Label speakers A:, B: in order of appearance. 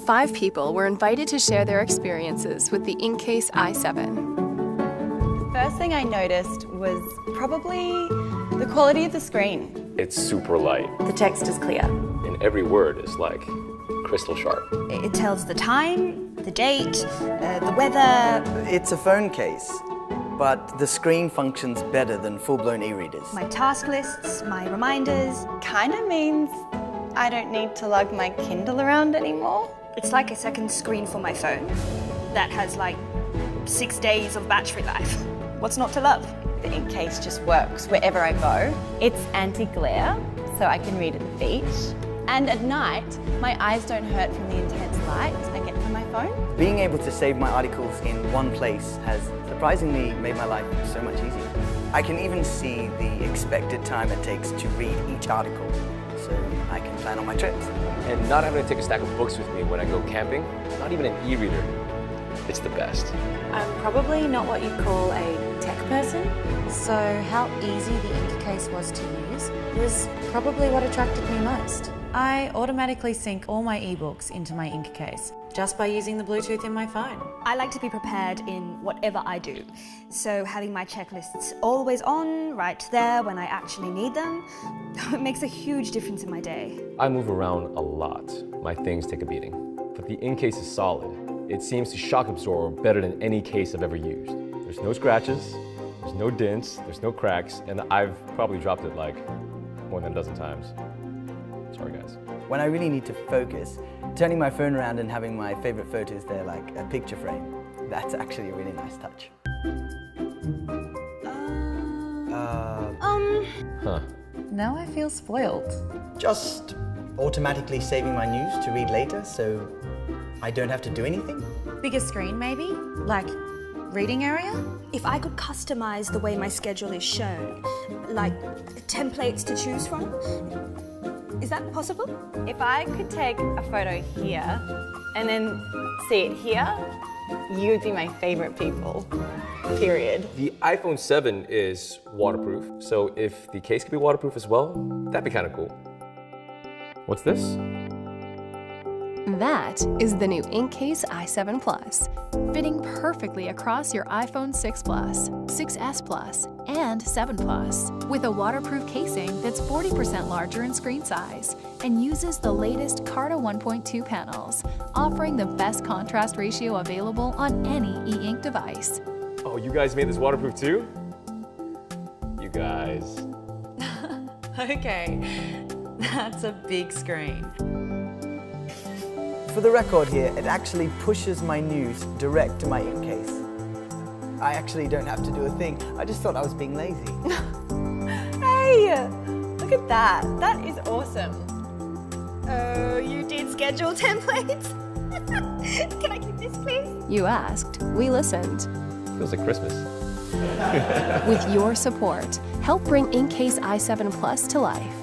A: 5 people were invited to share their experiences with the Incase i7.
B: The first thing I noticed was probably the quality of the screen.
C: It's super light.
D: The text is clear.
C: And every word is like crystal sharp.
E: It tells the time, the date, the weather.
F: It's a phone case, but the screen functions better than full-blown e-readers.
E: My task lists, my reminders.
B: Kind of means I don't need to lug my Kindle around anymore.
E: It's like a second screen for my phone that has like 6 days of battery life. What's not to love?
B: The Incase just works wherever I go. It's anti-glare, so I can read at the beach. And at night, my eyes don't hurt from the intense light I get from my phone.
F: Being able to save my articles in one place has surprisingly made my life so much easier. I can even see the expected time it takes to read each article, so I can plan on my trips.
C: And not having to take a stack of books with me when I go camping, not even an e-reader, it's the best.
D: I'm probably not what you'd call a tech person, so how easy the Incase was to use was probably what attracted me most. I automatically sync all my ebooks into my Incase just by using the Bluetooth in my phone.
E: I like to be prepared in whatever I do. So having my checklists always on, right there when I actually need them, it makes a huge difference in my day.
C: I move around a lot. My things take a beating. But the Incase is solid. It seems to shock absorb better than any case I've ever used. There's no scratches, there's no dents, there's no cracks, and I've probably dropped it like more than a dozen times. Sorry guys.
F: When I really need to focus, turning my phone around and having my favorite photos there like a picture frame, that's actually a really nice touch.
C: Huh.
D: Now I feel spoiled.
F: Just automatically saving my news to read later so I don't have to do anything?
D: Bigger screen maybe? Like reading area?
E: If I could customize the way my schedule is shown, like templates to choose from, is that possible?
B: If I could take a photo here and then see it here, you'd be my favorite people, period.
C: The iPhone 7 is waterproof, so if the case could be waterproof as well, that'd be kind of cool. What's this?
A: That is the new Incase i7 Plus, fitting perfectly across your iPhone 6 Plus, 6S Plus, and 7 Plus, with a waterproof casing that's 40% larger in screen size and uses the latest Carta 1.2 panels, offering the best contrast ratio available on any e-ink device.
C: Oh, you guys made this waterproof too? You guys.
D: Okay, that's a big screen.
F: For the record here, it actually pushes my news direct to my Incase. I actually don't have to do a thing. I just thought I was being lazy.
B: Hey, look at that. That is awesome.
E: Oh, you did schedule templates? Can I keep this, please?
A: You asked, we listened.
C: Feels like Christmas.
A: With your support, help bring Incase i7 Plus to life.